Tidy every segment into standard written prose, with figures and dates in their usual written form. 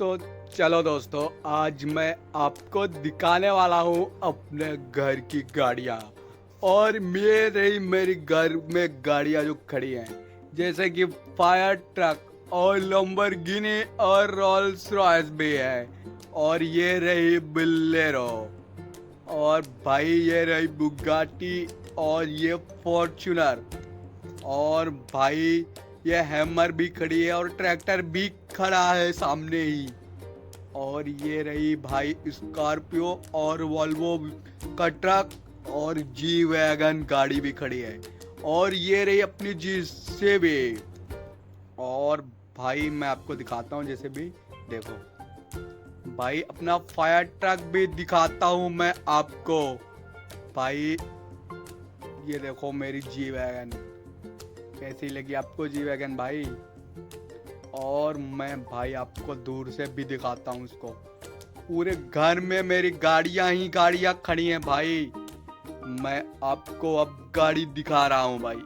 तो चलो दोस्तों, आज मैं आपको दिखाने वाला हूँ अपने घर की गाड़ियाँ। और मेरी घर में गाड़ियाँ जो खड़ी हैं, जैसे कि फायर ट्रक और लंबरगिनी और रोल्स रॉयस भी है। और ये रही बिलेरो, और भाई ये रही बुगाटी, और ये फॉर्च्यूनर, और भाई ये हैमर भी खड़ी है, और ट्रैक्टर भी खड़ा है सामने ही। और ये रही भाई स्कॉर्पियो और वॉल्वो का ट्रक, और जी वैगन गाड़ी भी खड़ी है, और ये रही अपनी जी से भी। और भाई मैं आपको दिखाता हूँ, जैसे भी देखो भाई, अपना फायर ट्रक भी दिखाता हूँ मैं आपको। भाई ये देखो मेरी जी वैगन, कैसी लगी आपको जी वैगन भाई? और मैं भाई आपको दूर से भी दिखाता हूँ इसको। पूरे घर में मेरी गाड़ियां ही गाड़ियां खड़ी हैं भाई। मैं आपको अब गाड़ी दिखा रहा हूँ भाई।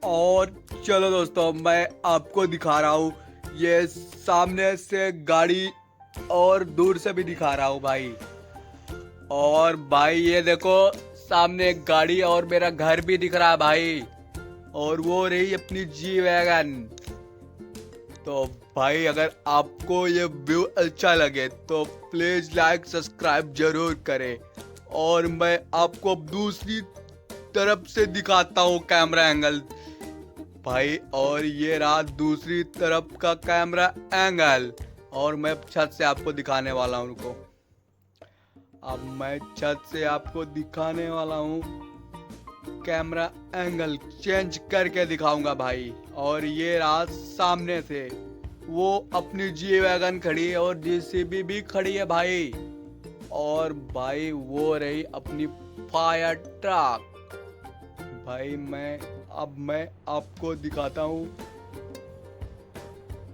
और चलो दोस्तों, मैं आपको दिखा रहा हूँ ये सामने से गाड़ी, और दूर से भी दिखा रहा हूँ भाई। और भाई ये देखो, सामने एक गाड़ी और मेरा घर भी दिख रहा है भाई। और वो रही अपनी जी वैगन। तो भाई अगर आपको ये व्यू अच्छा लगे तो प्लीज लाइक सब्सक्राइब जरूर करें। और मैं आपको दूसरी तरफ से दिखाता हूँ कैमरा एंगल भाई। और ये रहा दूसरी तरफ का कैमरा एंगल, और मैं छत से आपको दिखाने वाला हूँ उनको। अब मैं छत से आपको दिखाने वाला हूँ, कैमरा एंगल चेंज करके दिखाऊंगा भाई। और ये रहा सामने से, वो अपनी जी वैगन खड़ी है, और जेसीबी भी खड़ी है भाई। और भाई वो रही अपनी फायर ट्रक। भाई मैं आपको दिखाता हूँ,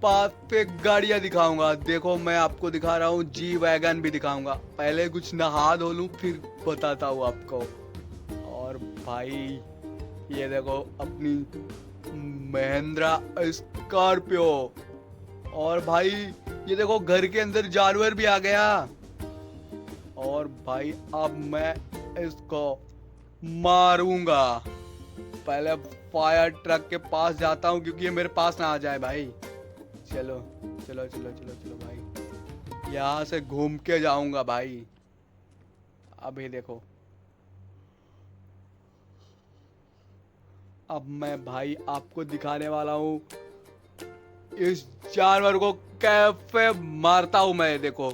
पास पे गाड़ियां दिखाऊंगा। देखो मैं आपको दिखा रहा हूँ, जी वैगन भी दिखाऊंगा। पहले कुछ नहा धो लूं फिर बताता हूँ आपको। और भाई ये देखो अपनी महिंद्रा स्कॉर्पियो। और भाई ये देखो घर के अंदर जानवर भी आ गया। और भाई अब मैं इसको मारूंगा। पहले फायर ट्रक के पास जाता हूँ, क्योंकि ये मेरे पास ना आ जाए भाई। चलो चलो चलो चलो चलो भाई, यहाँ से घूम के जाऊंगा भाई। अभी देखो, अब मैं भाई आपको दिखाने वाला हूँ इस जानवर को कैसे मारता हूँ मैं। देखो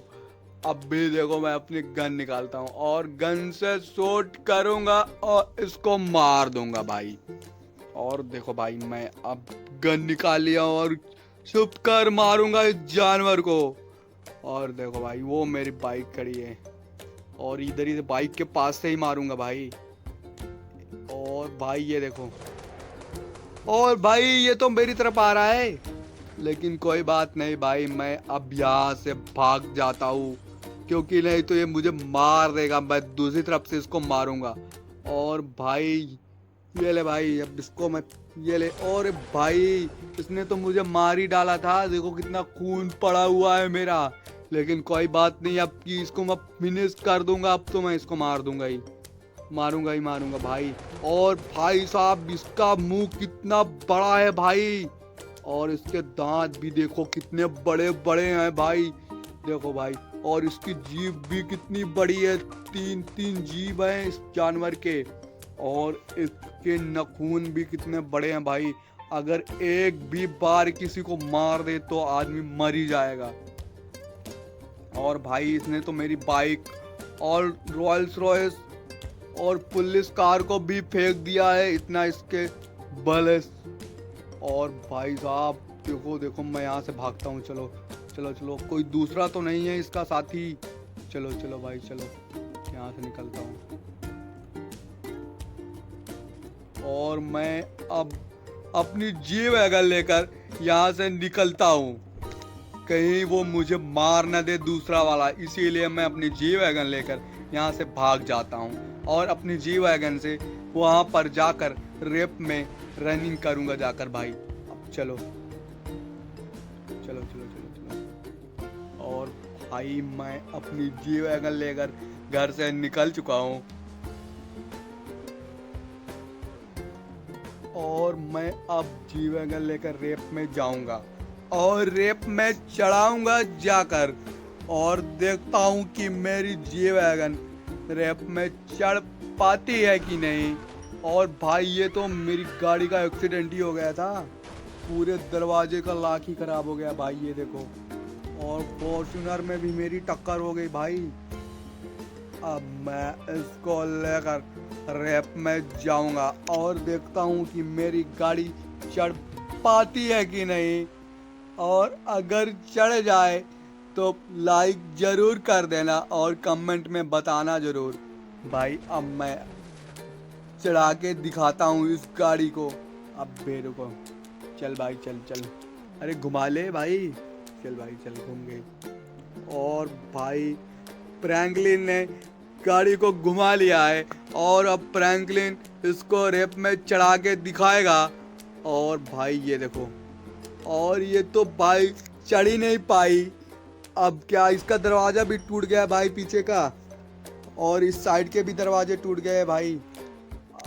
अब भी देखो, मैं अपनी गन निकालता हूँ और गन से शूट करूंगा और इसको मार दूंगा भाई। और देखो भाई, मैं अब गन निकाल लिया हूँ और छुप कर मारूंगा इस जानवर को। और देखो भाई, वो मेरी बाइक खड़ी है, और इधर ही बाइक के पास से ही मारूंगा भाई। और भाई ये देखो, और भाई ये तो मेरी तरफ आ रहा है, लेकिन कोई बात नहीं भाई, मैं अब यहाँ से भाग जाता हूँ, क्योंकि नहीं तो ये मुझे मार देगा। मैं दूसरी तरफ से इसको मारूंगा। और भाई ये ले भाई, अब इसको मैं, ये ले। और भाई इसने तो मुझे मार ही डाला था, देखो कितना खून पड़ा हुआ है मेरा। लेकिन कोई बात नहीं, अब की इसको मैं फिनिश कर दूंगा। अब तो मैं इसको मार दूंगा ही, मारूंगा ही मारूंगा भाई। और भाई साहब, इसका मुंह कितना बड़ा है भाई, और इसके दांत भी देखो कितने बड़े बड़े हैं भाई। देखो भाई, और इसकी जीभ भी कितनी बड़ी है, तीन तीन जीभ हैं इस जानवर के। और इसके नाखून भी कितने बड़े हैं भाई। अगर एक भी बार किसी को मार दे तो आदमी मर ही जाएगा। और भाई इसने तो मेरी बाइक और रॉयल्स रॉयस और पुलिस कार को भी फेंक दिया है, इतना इसके बल है। और भाई साहब देखो देखो, मैं यहाँ से भागता हूँ। चलो चलो चलो, कोई दूसरा तो नहीं है इसका साथी। चलो चलो भाई चलो, यहाँ से निकलता हूँ। और मैं अब अपनी जी वैगन लेकर यहाँ से निकलता हूँ, कहीं वो मुझे मार न दे दूसरा वाला। इसीलिए मैं अपनी जी वैगन लेकर यहाँ से भाग जाता हूँ, और अपनी जी वैगन से वहाँ पर जाकर रेप में रनिंग करूँगा जाकर भाई। अब चलो चलो चलो चलो चलो। भाई मैं अपनी जी वैगन लेकर घर से निकल चुका हूँ और मैं अब जी वैगन लेकर रेप में जाऊंगा और रेप में चढ़ाऊंगा जाकर और देखता हूँ कि मेरी जी वैगन रेप में चढ़ पाती है कि नहीं। और भाई ये तो मेरी गाड़ी का एक्सीडेंट ही हो गया था, पूरे दरवाजे का लॉक ही खराब हो गया भाई, ये देखो। और फॉर्च्यूनर में भी मेरी टक्कर हो गई भाई। अब मैं इसको लेकर रैप में जाऊंगा और देखता हूँ कि मेरी गाड़ी चढ़ पाती है कि नहीं। और अगर चढ़ जाए तो लाइक जरूर कर देना और कमेंट में बताना जरूर। भाई अब मैं चढ़ा के दिखाता हूँ इस गाड़ी को। अब बेरो को चल भाई, चल चल, अरे घुमा ले भाई, चल भाई चल, घूम गई। और भाई फ्रैंकलिन ने गाड़ी को घुमा लिया है और अब फ्रैंकलिन इसको रेप में चढ़ा के दिखाएगा। और भाई ये देखो, और ये तो भाई चढ़ ही नहीं पाई। अब क्या इसका दरवाजा भी टूट गया भाई पीछे का, और इस साइड के भी दरवाजे टूट गए भाई।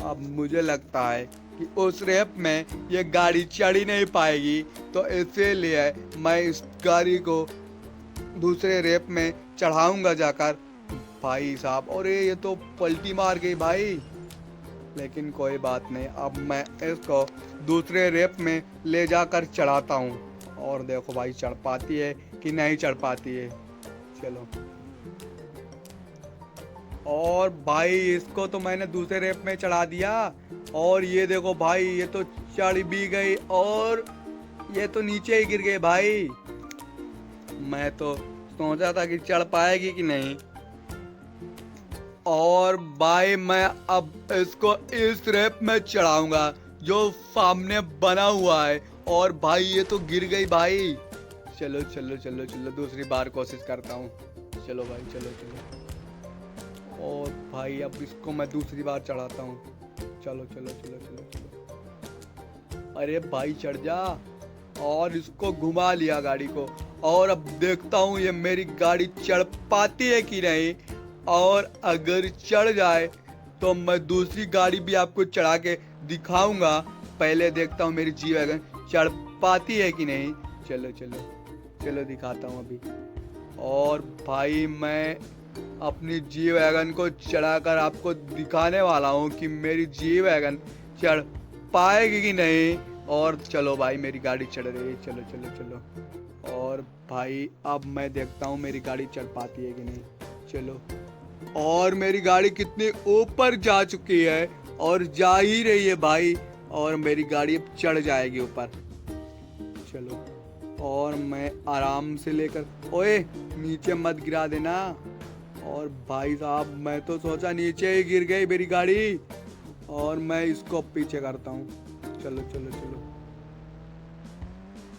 अब मुझे लगता है कि उस रेप में ये गाड़ी चढ़ ही नहीं पाएगी, तो इसीलिए मैं इस गाड़ी को दूसरे रेप में चढ़ाऊंगा जाकर। भाई साहब, और ये तो पलटी मार गई भाई, लेकिन कोई बात नहीं, अब मैं इसको दूसरे रेप में ले जाकर चढ़ाता हूँ और देखो भाई चढ़ पाती है कि नहीं चढ़ पाती है। चलो, और भाई इसको तो मैंने दूसरे रेप में चढ़ा दिया और ये देखो भाई ये तो चढ़ भी गई और ये तो नीचे ही गिर गई भाई। मैं तो सोचा था कि चढ़ पाएगी कि नहीं। और भाई मैं अब इसको इस रेप में चढ़ाऊंगा जो सामने बना हुआ है। और भाई ये तो गिर गई भाई। चलो चलो चलो चलो, दूसरी बार कोशिश करता हूँ। चलो भाई, चलो चलो। और भाई अब इसको मैं दूसरी बार चढ़ाता हूँ। चलो चलो चलो चलो चलो, अरे भाई चढ़ जा। और इसको घुमा लिया गाड़ी को, और अब देखता हूँ ये मेरी गाड़ी चढ़ पाती है कि नहीं। और अगर चढ़ जाए तो मैं दूसरी गाड़ी भी आपको चढ़ा के दिखाऊंगा। पहले देखता हूँ मेरी जी वैगन चढ़ पाती है कि नहीं। चलो चलो चलो, दिखाता हूँ अभी। और भाई मैं अपनी जी वैगन को चढ़ाकर आपको दिखाने वाला हूँ कि मेरी जी वैगन चढ़ पाएगी कि नहीं। और चलो भाई, मेरी गाड़ी चढ़ रही है। चलो चलो चलो। और भाई अब मैं देखता हूँ मेरी गाड़ी चढ़ पाती है कि नहीं। चलो, और मेरी गाड़ी कितनी ऊपर जा चुकी है और जा ही रही है भाई। और मेरी गाड़ी अब चढ़ जाएगी ऊपर। चलो, और मैं आराम से लेकर, ओए नीचे मत गिरा देना। और भाई साहब मैं तो सोचा नीचे ही गिर गई मेरी गाड़ी। और मैं इसको पीछे करता हूँ। चलो चलो चलो।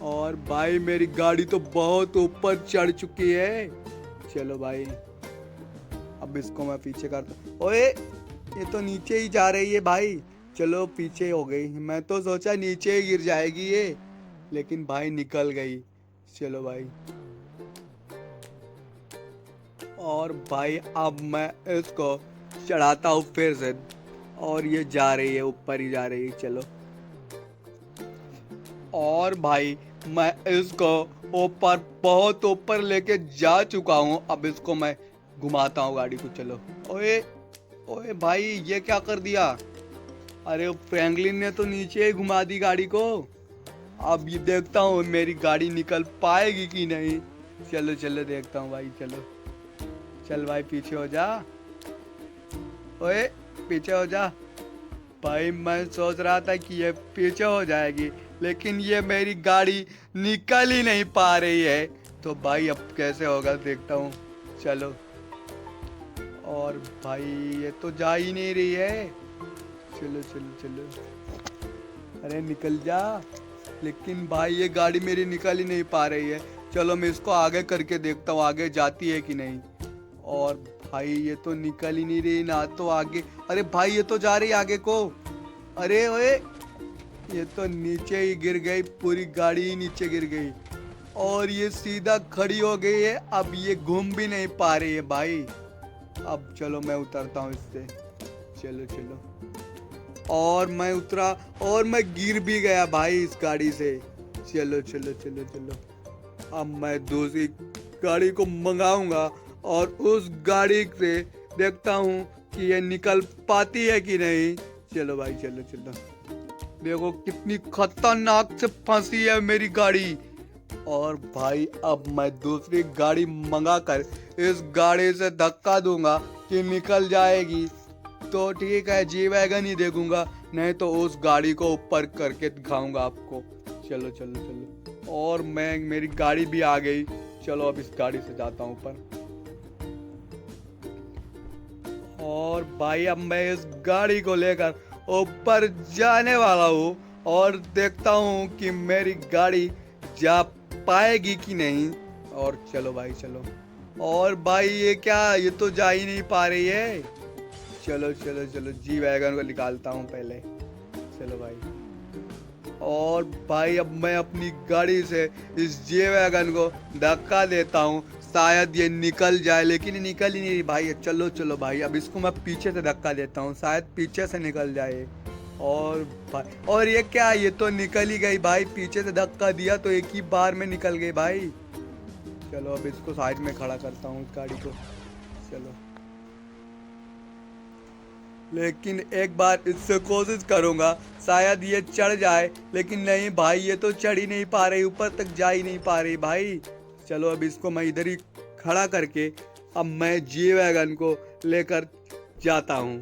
और भाई मेरी गाड़ी तो बहुत ऊपर चढ़ चुकी है। चलो भाई, अब इसको मैं पीछे करता। ओए ये तो नीचे ही जा रही है भाई। चलो, पीछे हो गई। मैं तो सोचा नीचे ही गिर जाएगी ये, लेकिन भाई निकल गई। चलो भाई। और भाई अब मैं इसको चढ़ाता हूँ फिर से, और ये जा रही है, ऊपर ही जा रही है। चलो, और भाई मैं इसको ऊपर, बहुत ऊपर लेके जा चुका हूँ। अब इसको मैं घुमाता हूँ गाड़ी को। चलो, ओए ओए भाई ये क्या कर दिया? अरे फ्रैंकलिन ने तो नीचे ही घुमा दी गाड़ी को। अब ये देखता हूँ मेरी गाड़ी निकल पाएगी कि नहीं। चलो चलो, देखता हूँ भाई। चलो चल भाई, पीछे हो जा। ओए पीछे हो जा भाई। मैं सोच रहा था कि ये पीछे हो जाएगी, लेकिन ये मेरी गाड़ी निकल ही नहीं पा रही है। तो भाई अब कैसे होगा, देखता हूँ। चलो, और भाई ये तो जा ही नहीं रही है। चलो चलो चलो, अरे निकल जा। लेकिन भाई ये गाड़ी मेरी निकल ही नहीं पा रही है। चलो मैं इसको आगे करके देखता हूँ आगे जाती है कि नहीं। और भाई ये तो निकल ही नहीं रही ना, तो आगे, अरे भाई ये तो जा रही आगे को। अरे ओए ये तो नीचे ही गिर गई, पूरी गाड़ी ही नीचे गिर गई। और ये सीधा खड़ी हो गई है। अब ये घूम भी नहीं पा रही है भाई। अब चलो मैं उतरता हूँ इससे। चलो चलो। और मैं उतरा और मैं गिर भी गया भाई इस गाड़ी से। चलो चलो चलो चलो। अब मैं दूसरी गाड़ी को मंगाऊंगा और उस गाड़ी से देखता हूँ कि ये निकल पाती है कि नहीं। चलो भाई चलो चलो। देखो कितनी खतरनाक से फंसी है मेरी गाड़ी। और भाई अब मैं दूसरी गाड़ी मंगा कर इस गाड़ी से धक्का दूंगा कि निकल जाएगी तो ठीक है, जी वैगन ही देखूंगा, नहीं तो उस गाड़ी को ऊपर करके दिखाऊंगा आपको। चलो चलो चलो। और मेरी गाड़ी भी आ गई। चलो अब इस गाड़ी से जाता हूँ ऊपर। और भाई अब मैं इस गाड़ी को लेकर ऊपर जाने वाला हूँ और देखता हूँ कि मेरी गाड़ी जा पाएगी कि नहीं। और चलो भाई चलो। और भाई ये क्या, ये तो जा ही नहीं पा रही है। चलो चलो चलो, जी वैगन को निकालता हूँ पहले। चलो भाई। और भाई अब मैं अपनी गाड़ी से इस जी वैगन को धक्का देता हूँ, शायद ये निकल जाए, लेकिन ये निकल ही नहीं भाई। चलो चलो भाई, अब इसको मैं पीछे से धक्का देता हूँ, शायद पीछे से निकल जाए। और भाई, और ये क्या, ये तो निकल ही गई भाई। पीछे से धक्का दिया तो एक ही बार में निकल गई भाई। चलो अब इसको साइड में खड़ा करता हूँ गाड़ी को। चलो, लेकिन एक बार इससे कोशिश करूंगा, शायद ये चढ़ जाए। लेकिन नहीं भाई, ये तो चढ़ ही नहीं पा रही, ऊपर तक जा ही नहीं पा रही भाई। चलो अब इसको मैं इधर ही खड़ा करके अब मैं जी वैगन को लेकर जाता हूँ।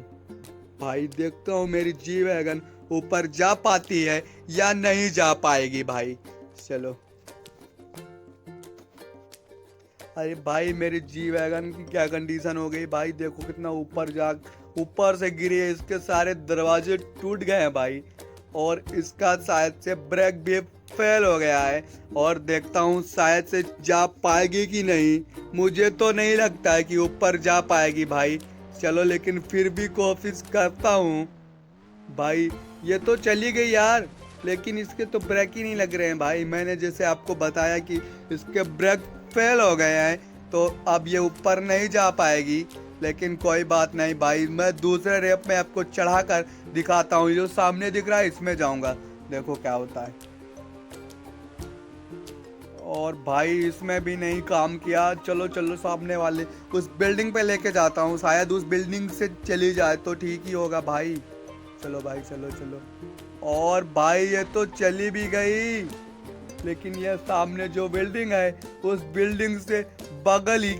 भाई देखता हूँ मेरी जी वैगन ऊपर जा पाती है या नहीं जा पाएगी भाई। चलो। अरे भाई मेरी जी वैगन की क्या कंडीशन हो गई भाई, देखो कितना ऊपर से गिरी है, इसके सारे दरवाजे टूट गए हैं भाई। और इसका शायद से ब्रेक भी फेल हो गया है। और देखता हूँ शायद से जा पाएगी कि नहीं। मुझे तो नहीं लगता है कि ऊपर जा पाएगी भाई। चलो लेकिन फिर भी कोशिश करता हूँ। भाई ये तो चली गई यार, लेकिन इसके तो ब्रेक ही नहीं लग रहे हैं भाई। मैंने जैसे आपको बताया कि इसके ब्रेक फेल हो गए हैं, तो अब ये ऊपर नहीं जा पाएगी। लेकिन कोई बात नहीं भाई, मैं दूसरे रेप में आपको चढ़ाकर दिखाता हूँ। जो सामने दिख रहा है इसमें जाऊंगा, देखो क्या होता है। और भाई इसमें भी नहीं काम किया। चलो चलो, सामने वाले उस बिल्डिंग पे लेके जाता हूँ, शायद उस बिल्डिंग से चली जाए तो ठीक ही होगा भाई। चलो भाई चलो चलो। और भाई ये तो चली भी गई, लेकिन ये सामने जो बिल्डिंग है उस बिल्डिंग से बगल ही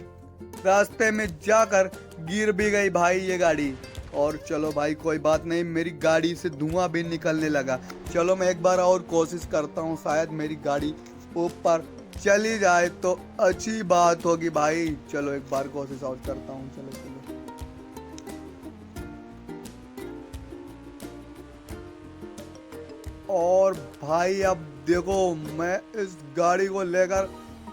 रास्ते में जाकर गिर भी गई भाई ये गाड़ी। और चलो भाई कोई बात नहीं, मेरी गाड़ी से धुआं भी निकलने लगा। चलो मैं एक बार और कोशिश करता हूँ, शायद मेरी गाड़ी ऊपर चली जाए तो अच्छी बात होगी भाई। चलो एक बार कोशिश और करता हूँ। चलो चलो। और भाई अब देखो मैं इस गाड़ी को लेकर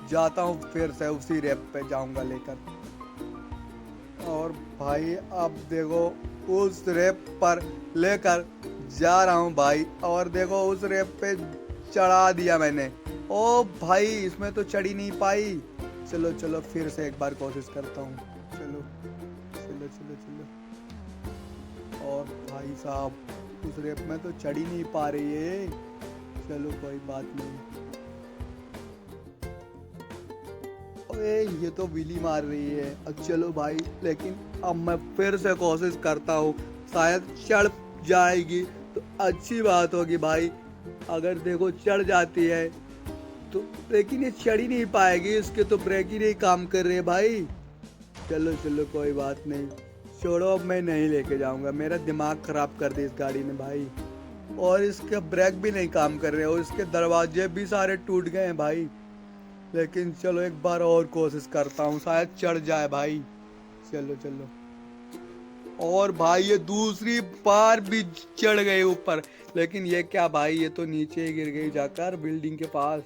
जाता हूँ, फिर से उसी रेप पे जाऊंगा लेकर। और भाई अब देखो उस रेप पर लेकर जा रहा हूँ भाई। और देखो उस रेप पे चढ़ा दिया मैंने। ओ भाई इसमें तो चढ़ ही नहीं पाई। चलो चलो फिर से एक बार कोशिश करता हूँ। चलो चलो चलो चलो। और भाई साहब उस रेप में तो चढ़ ही नहीं पा रही है। चलो कोई बात नहीं। ओए ये तो विली मार रही है। अब चलो भाई, लेकिन अब मैं फिर से कोशिश करता हूँ, शायद चढ़ जाएगी तो अच्छी बात होगी भाई। अगर देखो चढ़ जाती है तो, लेकिन ये चढ़ ही नहीं पाएगी, इसके तो ब्रेक ही नहीं काम कर रहे भाई। चलो चलो कोई बात नहीं, छोड़ो अब मैं नहीं लेके जाऊंगा। मेरा दिमाग खराब कर दी इस गाड़ी ने भाई। और इसके ब्रेक भी नहीं काम कर रहे और इसके दरवाजे भी सारे टूट गए हैं भाई। लेकिन चलो एक बार और कोशिश करता हूँ, शायद चढ़ जाए भाई। चलो चलो। और भाई ये दूसरी बार भी चढ़ गए ऊपर, लेकिन ये क्या भाई, ये तो नीचे ही गिर गई जाकर बिल्डिंग के पास।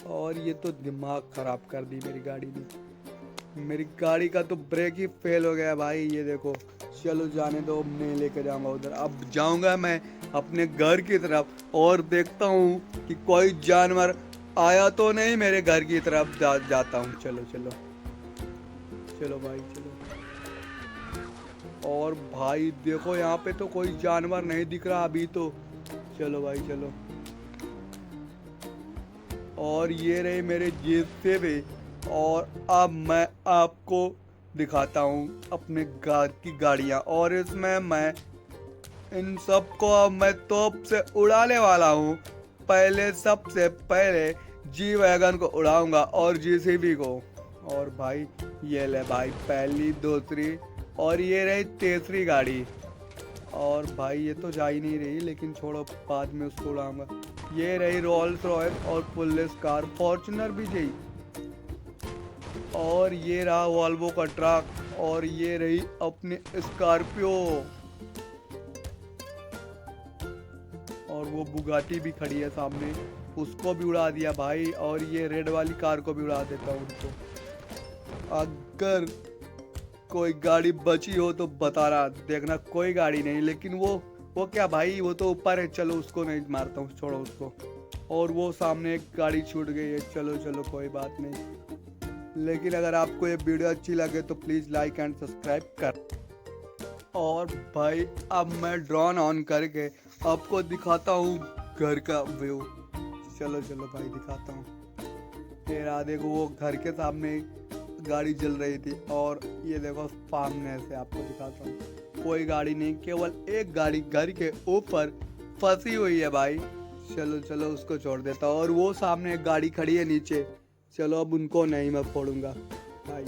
और ये तो दिमाग खराब कर दी मेरी गाड़ी ने। मेरी गाड़ी का तो ब्रेक ही फेल हो गया भाई, ये देखो। चलो जाने दो, अब नहीं लेकर जाऊंगा उधर। अब जाऊंगा मैं अपने घर की तरफ और देखता हूँ कि कोई जानवर आया तो नहीं मेरे घर की तरफ जाता हूँ। चलो चलो चलो भाई चलो। और भाई देखो यहाँ पे तो कोई जानवर नहीं दिख रहा अभी तो। चलो भाई चलो। और ये रहे मेरे जेब से भी। और अब मैं आपको दिखाता हूँ अपने घर की गाड़ियाँ, और इसमें मैं इन सबको अब मैं तोप से उड़ाने वाला हूँ। पहले सबसे पहले जी वैगन को उड़ाऊंगा और जीसीबी को। और भाई ये ले भाई पहली दूसरी और ये रही तीसरी गाड़ी। और भाई ये तो जा ही नहीं रही, लेकिन छोड़ो बाद में उसको उड़ाऊंगा। ये रही रोल्स रॉयस और पुलिस कार, फॉर्च्यूनर भी थी। और ये रहा वॉल्वो का ट्रक, और ये रही अपनी स्कॉर्पियो। और वो बुगाटी भी खड़ी है सामने, उसको भी उड़ा दिया भाई। और ये रेड वाली कार को भी उड़ा देता हूँ उनको। अगर कोई गाड़ी बची हो तो बता रहा देखना। कोई गाड़ी नहीं, लेकिन वो क्या भाई, वो तो ऊपर है। चलो उसको नहीं मारता हूँ, छोड़ो उसको। और वो सामने एक गाड़ी छूट गई है। चलो चलो कोई बात नहीं। लेकिन अगर आपको ये वीडियो अच्छी लगे तो प्लीज़ लाइक एंड सब्सक्राइब कर। और भाई अब मैं ड्रोन ऑन करके आपको दिखाता हूँ घर का व्यू। चलो चलो भाई दिखाता हूँ। तेरा देखो वो घर के सामने गाड़ी जल रही थी, और ये देखो सामने से आपको दिखाता हूँ कोई गाड़ी नहीं, केवल एक गाड़ी घर के ऊपर फंसी हुई है भाई। चलो चलो उसको छोड़ देता हूँ। और वो सामने एक गाड़ी खड़ी है नीचे। चलो अब उनको नहीं मैं फोड़ूंगा भाई।